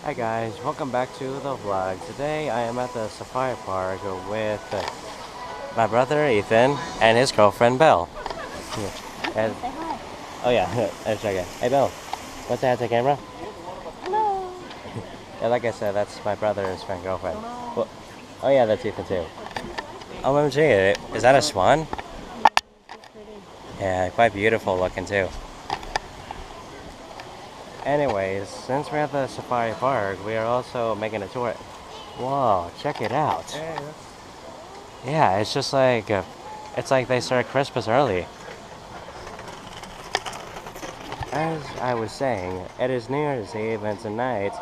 Hi guys, welcome back to the vlog. Today I am at the safari park with my brother Ethan and his girlfriend Belle. Yeah. And, Say hi. oh yeah, let's check it. Hey Belle, what's that, the camera? Hello. Yeah, like I said, that's my brother's friend girlfriend. Well, oh yeah, that's Ethan too. OMG, is that a swan? Yeah, quite beautiful looking too. Anyways, since we're at the safari park, we are also making a tour. Whoa, check it out. Yeah, it's just like, it's like they start Christmas early. As I was saying, it is New Year's Eve, and tonight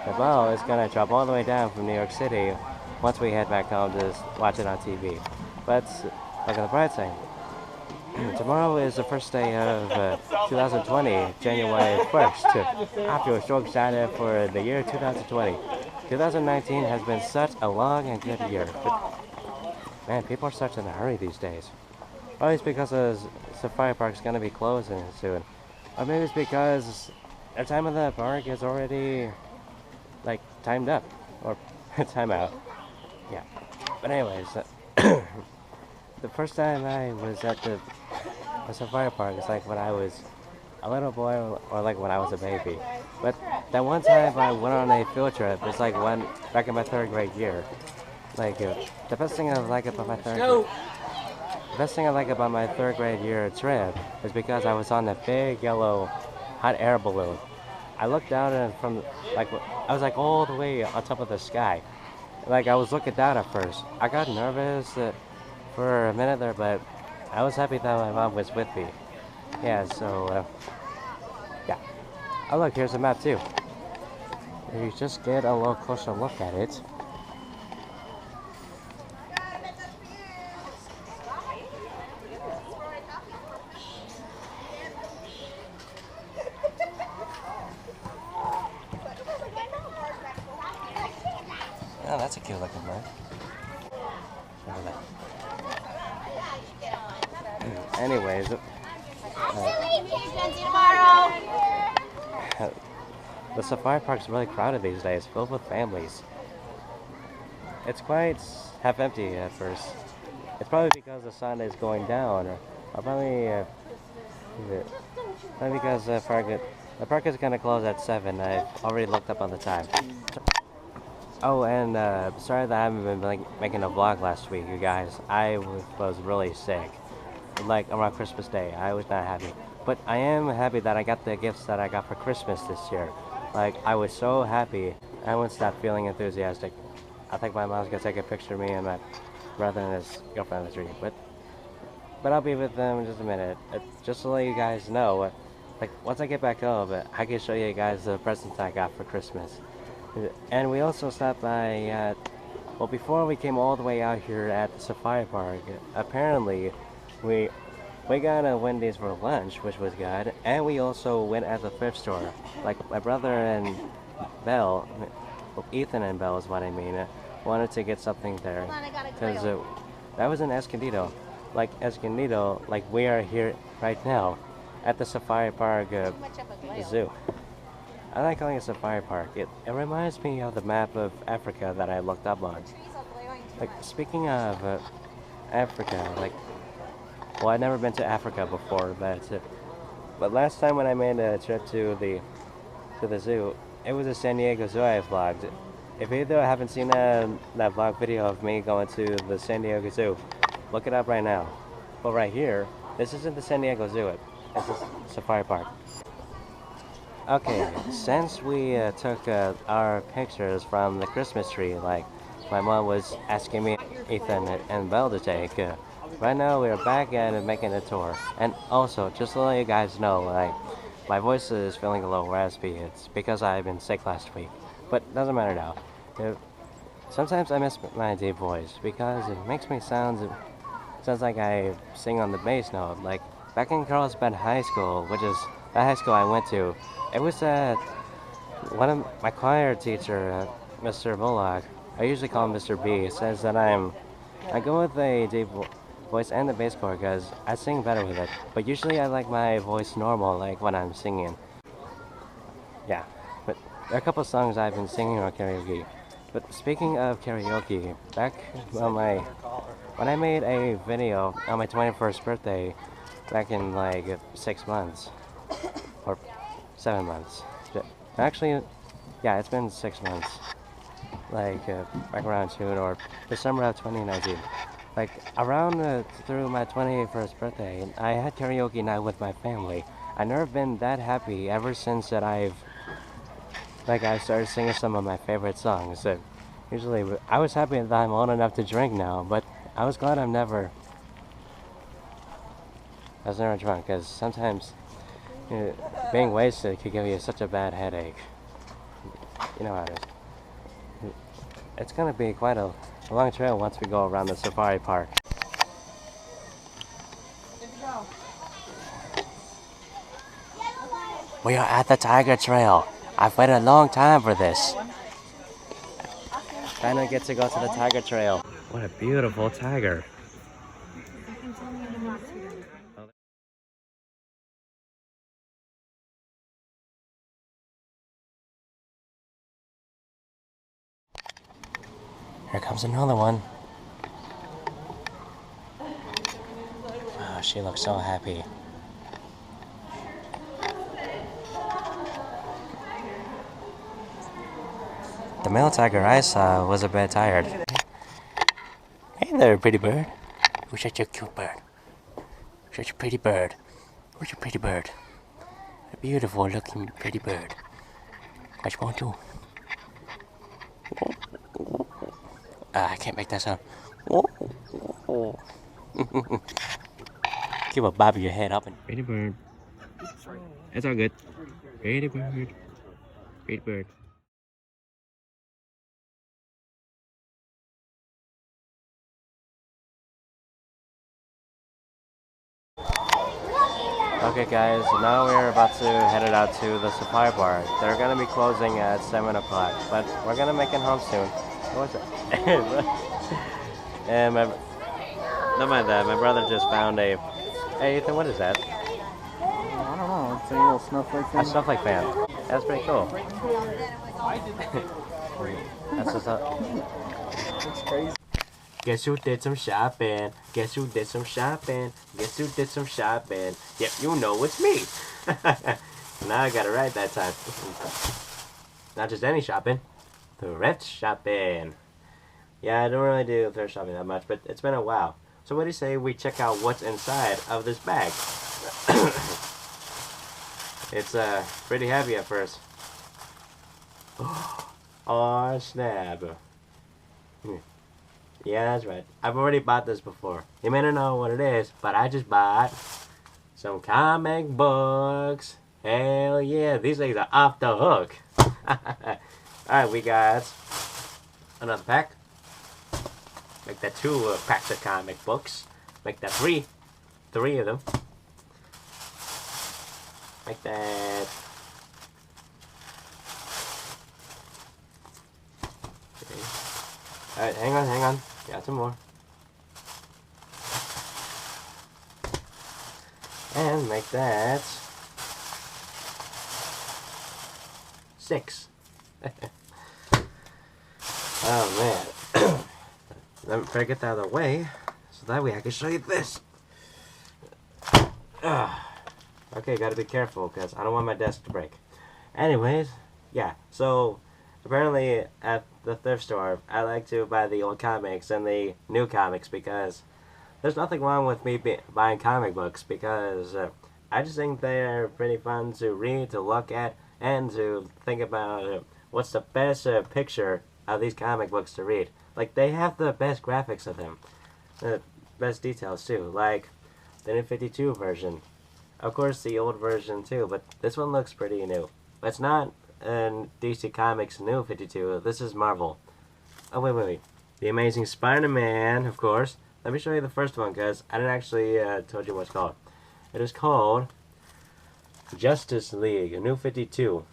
the ball is gonna drop all the way down from New York City once we head back home to watch it on TV. But look at the bright side. Tomorrow is the first day of 2020, January 1st. I feel so excited for the year 2020. 2019 has been such a long and good year, but man, people are such in a hurry these days. Probably it's because the safari park is gonna be closing soon. Or maybe it's because the time of the park is already like timed up or time out. Yeah. But anyways, the first time I was at the safari park is like when I was a little boy or like when I was a baby. But that one time I went on a field trip, it's like when back in my third grade year. Like the best thing I like about my the best thing I like about my third grade year trip is because I was on that big yellow hot air balloon. I looked down and from like I was like all the way on top of the sky. Like I was looking down at first. I got nervous for a minute there, but I was happy that my mom was with me. Yeah, so yeah. Oh look, here's a map too. If you just get a little closer look at it. Oh, that's a cute looking map. Anyways, the safari park's really crowded these days, filled with families. It's quite half empty at first. It's probably because the sun is going down, or probably because the park is gonna close at 7. I've already looked up on the time. Oh, and sorry that I haven't been like making a vlog last week, you guys. I was really sick, like around Christmas Day. I was not happy, but I am happy that I got the gifts that I got for Christmas this year. Like I was so happy, I wouldn't stop feeling enthusiastic. I think my mom's gonna take a picture of me and my brother and his girlfriend on the tree, but I'll be with them in just a minute. Just to let you guys know, like once I get back home, I can show you guys the presents I got for Christmas. And we also stopped by at, well, before we came all the way out here at the safari park, apparently we we got a Wendy's for lunch, which was good, and we also went at the thrift store. Like my brother and Belle, well, Ethan and Belle is what I mean, wanted to get something there because that was in Escondido. Like Escondido, like we are here right now at the safari park zoo. I like calling it safari park. It reminds me of the map of Africa that I looked up on. Like speaking of Africa, like well, I've never been to Africa before, but last time when I made a trip to the zoo, it was a San Diego zoo I vlogged. If either haven't seen that vlog video of me going to the San Diego Zoo, look it up right now. But right here, this isn't the San Diego Zoo. It's a safari park. Okay, since we took our pictures from the Christmas tree, like my mom was asking me, Ethan and Belle to take, right now we are back at making a tour. And also, just to let you guys know, like my voice is feeling a little raspy. It's because I've been sick last week, but doesn't matter now. Sometimes I miss my deep voice because it makes me sounds like I sing on the bass note. Like back in Carlsbad High School, which is the high school I went to, it was one of my choir teacher, Mr. Bullock. I usually call him Mr. B. Says that I go with a deep voice and the bass chord because I sing better with it. But usually I like my voice normal, like when I'm singing. Yeah, but There are a couple of songs I've been singing on karaoke. But speaking of karaoke, back on my when I made a video on my 21st birthday back in like 6 months or 7 months. Actually, yeah, it's been 6 months. Like back around June or December of 2019. Like around through my 21st birthday, I had karaoke night with my family. I've never been that happy ever since that I started singing some of my favorite songs. Usually, I was happy that I'm old enough to drink now, but I was glad I was never drunk, because sometimes being wasted could give you such a bad headache. You know how it is. It's gonna be quite a long trail once we go around the safari park. We are at the Tiger Trail. I've waited a long time for this. Finally get to go to the Tiger Trail. What a beautiful tiger. Here comes another one. Oh, she looks so happy. The male tiger I saw was a bit tired. Hey there, pretty bird. Who's such a cute bird? Such a pretty bird. Who's a pretty bird? A beautiful looking pretty bird. What you want to? I can't make that sound. Keep a bobbing your head up and. Pretty bird. It's all good. Pretty bird. Pretty bird. Okay guys, now we're about to head it out to the safari park. They're gonna be closing at 7 o'clock, but we're gonna make it home soon. What's it? And not mind that, my brother just found a... Hey Ethan, what is that? I don't know, it's a little snowflake thing. A snowflake fan. That's pretty cool. That's just It's crazy. Guess who did some shopping? Guess who did some shopping? Guess who did some shopping? Yep, you know it's me. Now I got it right that time. Not just any shopping, thrift shopping. Yeah, I don't really do thrift shopping that much, but it's been a while. So what do you say we check out what's inside of this bag? It's pretty heavy at first. Oh snap. Yeah, that's right. I've already bought this before. You may not know what it is, but I just bought some comic books. Hell yeah, these things are off the hook. Alright, we got another pack. Make that 2 packs of comic books. Make that 3 of them. Like that. Okay. Alright, hang on. Got some more. And make that 6. Oh man. Let me get that out of the way so that way I can show you this. Okay, gotta be careful because I don't want my desk to break. Anyways, yeah, so apparently at the thrift store I like to buy the old comics and the new comics because there's nothing wrong with me buying comic books because I just think they're pretty fun to read, to look at, and to think about what's the best picture of these comic books to read. Like, they have the best graphics of them, best details too, like the new 52 version. Of course, the old version too, but this one looks pretty new. It's not DC Comics new 52, this is Marvel. Oh, wait. The Amazing Spider-Man, of course. Let me show you the first one, because I didn't actually told you what it's called. It is called Justice League, a new 52.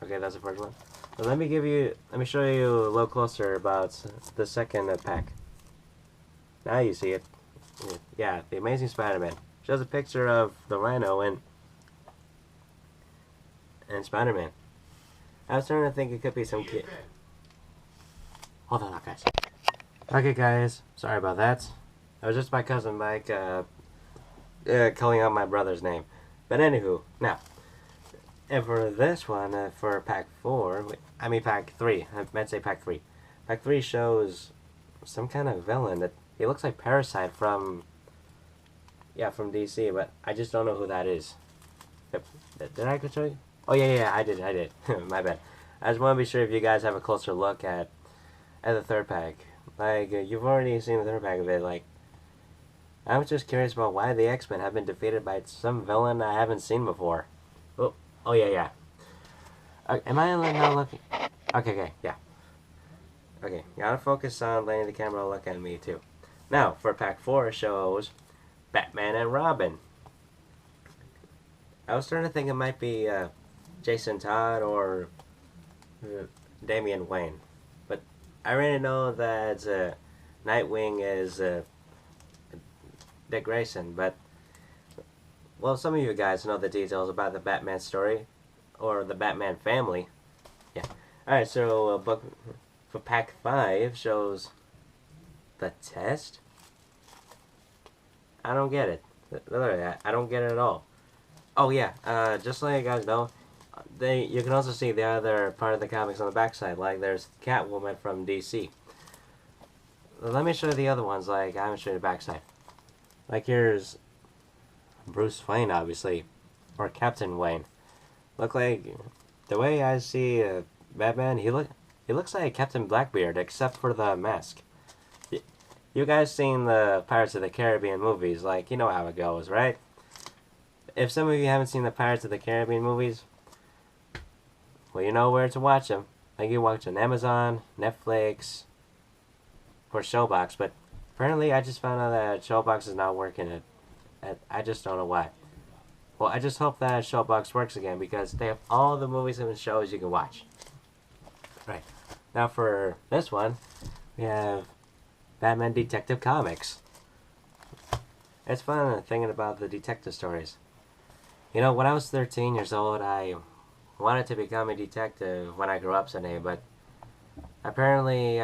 Okay, that's the first one. So let me show you a little closer about the second pack. Now you see it. Yeah, The Amazing Spider-Man. Shows a picture of the Rhino and Spider-Man. I was starting to think it could be some kid. Hold on, guys. Okay, guys. Sorry about that. It was just my cousin Mike calling out my brother's name. But anywho, now, and for this one, for pack 4, I mean pack 3, I meant to say pack 3. Pack 3 shows some kind of villain that he looks like Parasite from DC, but I just don't know who that is. Did I show you? Oh yeah, I did. My bad. I just want to be sure if you guys have a closer look at the third pack. Like, you've already seen the third pack of it, like, I was just curious about why the X-Men have been defeated by some villain I haven't seen before. Oh yeah. Am I not looking? Okay, yeah. Okay, gotta focus on letting the camera look at me too. Now, for pack 4 shows Batman and Robin. I was starting to think it might be Jason Todd or Damian Wayne. But I already know that Nightwing is Dick Grayson, but well, some of you guys know the details about the Batman story or the Batman family. Yeah. Alright, so book for pack 5 shows The Test. I don't get it. Literally, I don't get it at all. Oh yeah, just so you guys know, you can also see the other part of the comics on the backside. Like there's Catwoman from DC. Let me show you the other ones. Like I haven't shown you the backside. Like here's Bruce Wayne, obviously, or Captain Wayne. Look like the way I see Batman. He looks like Captain Blackbeard, except for the mask. You guys seen the Pirates of the Caribbean movies? Like you know how it goes, right? If some of you haven't seen the Pirates of the Caribbean movies, well, you know where to watch them. Like you watch on Amazon, Netflix, or Showbox. But apparently, I just found out that Showbox is not working. I just don't know why. Well, I just hope that Showbox works again because they have all the movies and shows you can watch. Right. Now for this one, we have Batman Detective Comics. It's fun thinking about the detective stories. You know, when I was 13 years old, I wanted to become a detective when I grew up someday, but apparently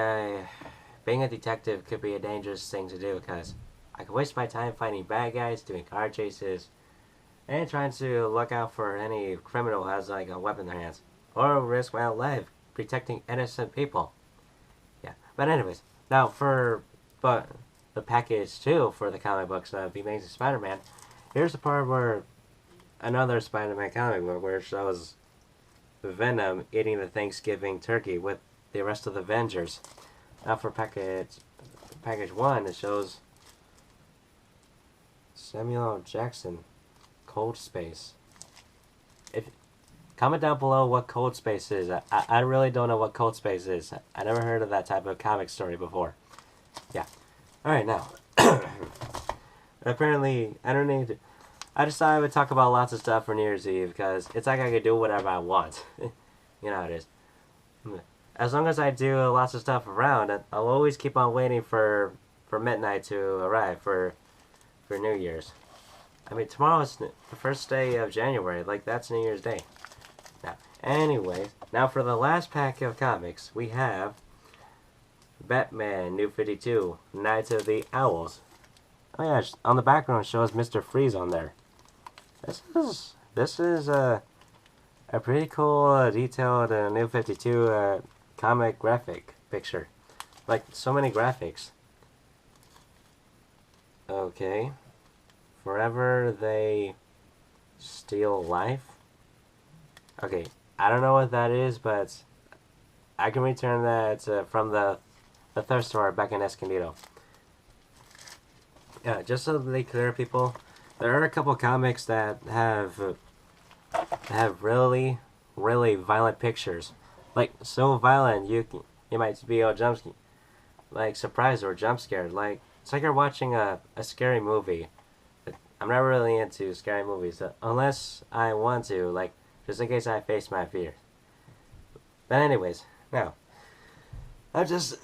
being a detective could be a dangerous thing to do because I could waste my time fighting bad guys, doing car chases, and trying to look out for any criminal who has like a weapon in their hands, or risk my own life protecting innocent people. Yeah, but anyways, now for the package 2 for the comic books of The Amazing Spider-Man, here's the part where another Spider-Man comic book where it shows Venom eating the Thanksgiving turkey with the rest of the Avengers. Now for package 1, it shows Samuel L. Jackson, Cold Space. Comment down below what Cold Space is. I really don't know what Cold Space is. I never heard of that type of comic story before. Yeah. Alright, now. Apparently, I decided I would talk about lots of stuff for New Year's Eve because it's like I could do whatever I want. You know how it is. As long as I do lots of stuff around, I'll always keep on waiting for midnight to arrive for New Year's. I mean, tomorrow is the first day of January. Like, that's New Year's Day. Now, anyways, now for the last pack of comics, we have Batman New 52, Night of the Owls. Oh yeah, on the background shows Mr. Freeze on there. This is a pretty cool detailed New 52 comic graphic picture. Like, so many graphics. Okay. Forever they steal life. Okay, I don't know what that is, but I can return that from the thrift store back in Escondido. Yeah, just so to be clear, people, there are a couple comics that have really, really violent pictures. Like, so violent you might be all like surprised or jump scared. Like, it's like you're watching a scary movie. I'm not really into scary movies unless I want to, like, just in case I face my fear. But anyways, now I'm just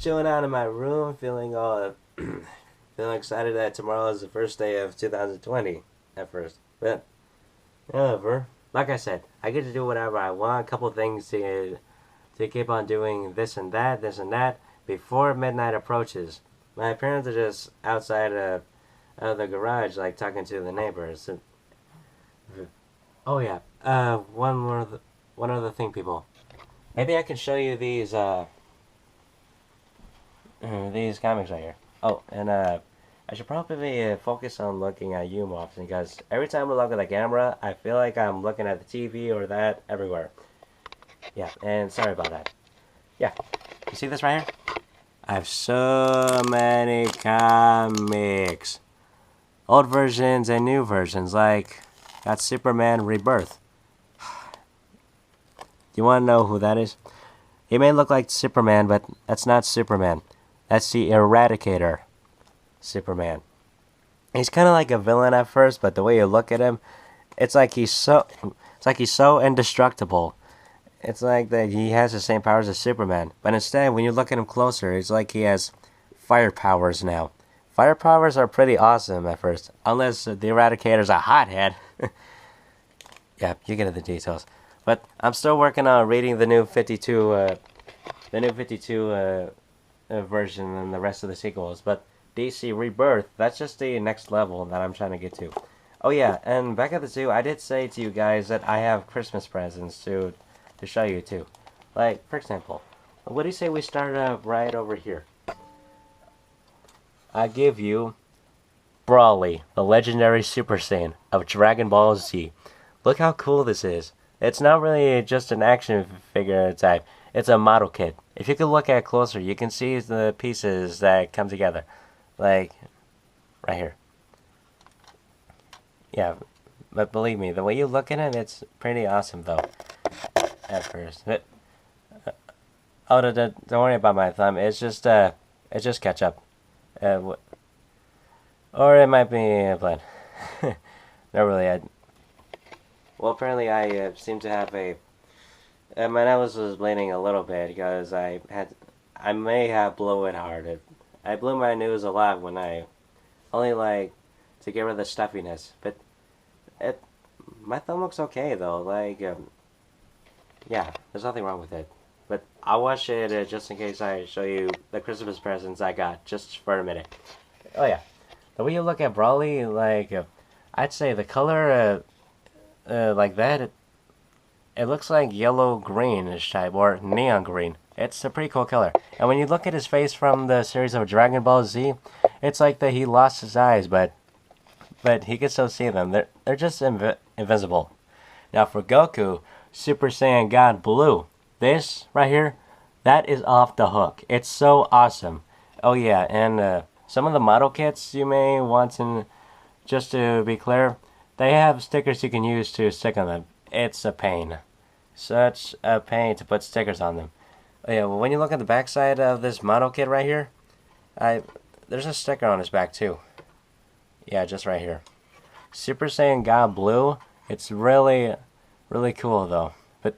chilling out in my room, feeling excited that tomorrow is the first day of 2020 at first. But however, like I said, I get to do whatever I want. A couple things to keep on doing this and that before midnight approaches. My parents are just outside of the garage, like talking to the neighbors. Oh yeah. One other thing, people. Maybe I can show you these comics right here. Oh, and I should probably focus on looking at you more often because every time I look at the camera, I feel like I'm looking at the TV or that everywhere. Yeah, and sorry about that. Yeah, you see this right here? I have so many comics. Old versions and new versions, like got Superman Rebirth. You want to know who that is? He may look like Superman, but that's not Superman. That's the Eradicator Superman. He's kind of like a villain at first, but the way you look at him, it's like he's so indestructible. It's like that he has the same powers as Superman, but instead, when you look at him closer, it's like he has fire powers now. Fire powers are pretty awesome at first, unless the Eradicator's a hothead. Yeah, you get the details. But I'm still working on reading the new 52 version and the rest of the sequels. But DC Rebirth, that's just the next level that I'm trying to get to. Oh yeah, and back at the zoo, I did say to you guys that I have Christmas presents to show you too. Like, for example, what do you say we start right over here? I give you Brawly, the legendary Super Saiyan of Dragon Ball Z. Look how cool this is. It's not really just an action figure type. It's a model kit. If you could look at it closer, you can see the pieces that come together. Like, right here. Yeah, but believe me, the way you look at it, it's pretty awesome though. At first. Oh, don't worry about my thumb. It's just ketchup. Or it might be blood. Not really. Well, apparently I seem to have a. My nose was bleeding a little bit because I may have blew it hard. I blew my nose a lot when I only like to get rid of the stuffiness. But my thumb looks okay though. Like yeah, there's nothing wrong with it. But I'll watch it just in case I show you the Christmas presents I got just for a minute. Oh yeah, the way you look at Brawly, like I'd say the color like that, it looks like yellow-greenish type or neon green. It's a pretty cool color. And when you look at his face from the series of Dragon Ball Z, it's like that he lost his eyes, but he can still see them. They're just invisible. Now for Goku, Super Saiyan God Blue, this right here, that is off the hook. It's so awesome. Oh yeah, and some of the model kits you may want to, just to be clear, they have stickers you can use to stick on them. It's a pain. Such a pain to put stickers on them. Oh yeah, well when you look at the back side of this model kit right here, there's a sticker on his back too. Yeah, just right here. Super Saiyan God Blue, it's really cool though. But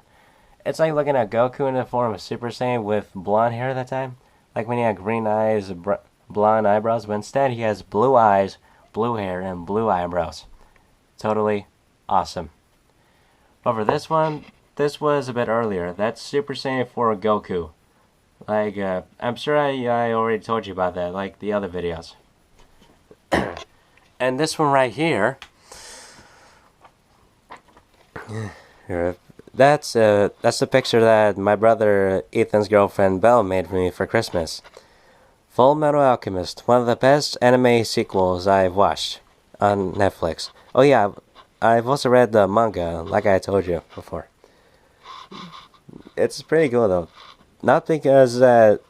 it's like looking at Goku in the form of Super Saiyan with blonde hair at that time. Like when he had green eyes, blonde eyebrows, but instead he has blue eyes, blue hair, and blue eyebrows. Totally awesome. But for this one, this was a bit earlier. That's Super Saiyan 4 Goku. Like, I'm sure I already told you about that, like the other videos. And this one right here, that's the picture that my brother Ethan's girlfriend Belle made for me for Christmas. Full Metal Alchemist, one of the best anime sequels I've watched on Netflix. Oh yeah, I've also read the manga, like I told you before. It's pretty cool though. Not because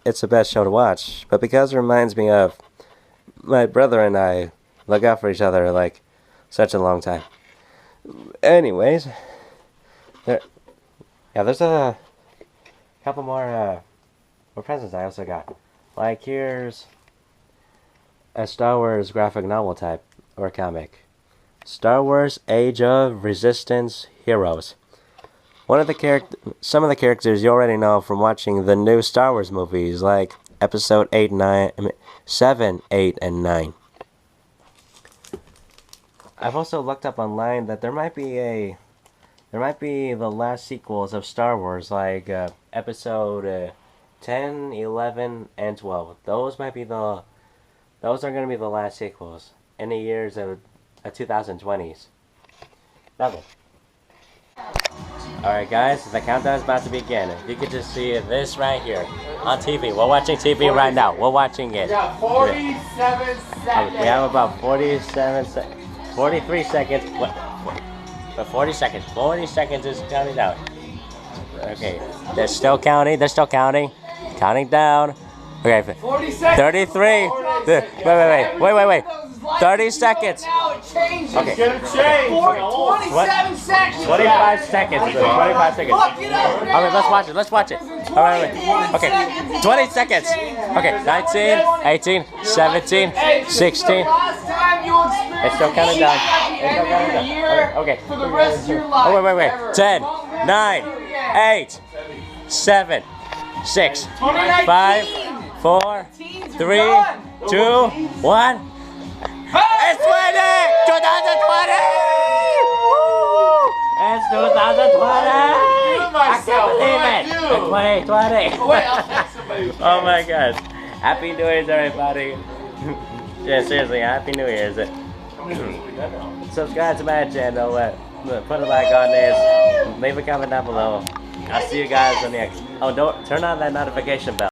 it's the best show to watch, but because it reminds me of my brother and I look out for each other like such a long time. Anyways, there's a couple more presents I also got. Like here's a Star Wars graphic novel type or comic. Star Wars Age of Resistance Heroes. Some of the characters you already know from watching the new Star Wars movies, like Episode 7, 8, and 9. I've also looked up online that there might be a There might be the last sequels of Star Wars, like episode 10, 11, and 12. Those might be the. Those are gonna be the last sequels in the years of 2020s. Nothing. Alright guys, the countdown is about to begin. If you could just see this right here on TV. We're watching TV right now. We're watching it. We got 47 seconds. We have about 43 seconds. But 40 seconds. 40 seconds is counting out. Okay, they're still counting. They're still counting. Counting down. Okay, 40 seconds. 33. Wait. 30 seconds. Now it changes. Okay. It's gonna change. 27 seconds. 25 seconds. 25 seconds. Fuck it up, man. Alright, let's watch it. Alright, okay. 20 seconds. Okay, 19, 18, 17, 16. Last time you experienced It's still counting down. It's still counting down. Okay. For the rest of your life. Oh, wait. 10, 9, 8, 7, 6, 5, 4, 3, 2, 1. It's 20! 2020! Woo! It's 2020! I can't believe it! It's 2020! Oh my gosh. Happy New Year's, everybody. Yeah, seriously, Happy New Year's. Subscribe to my channel. Put a like on this. Leave a comment down below. I'll see you guys on the next. Oh, don't turn on that notification bell.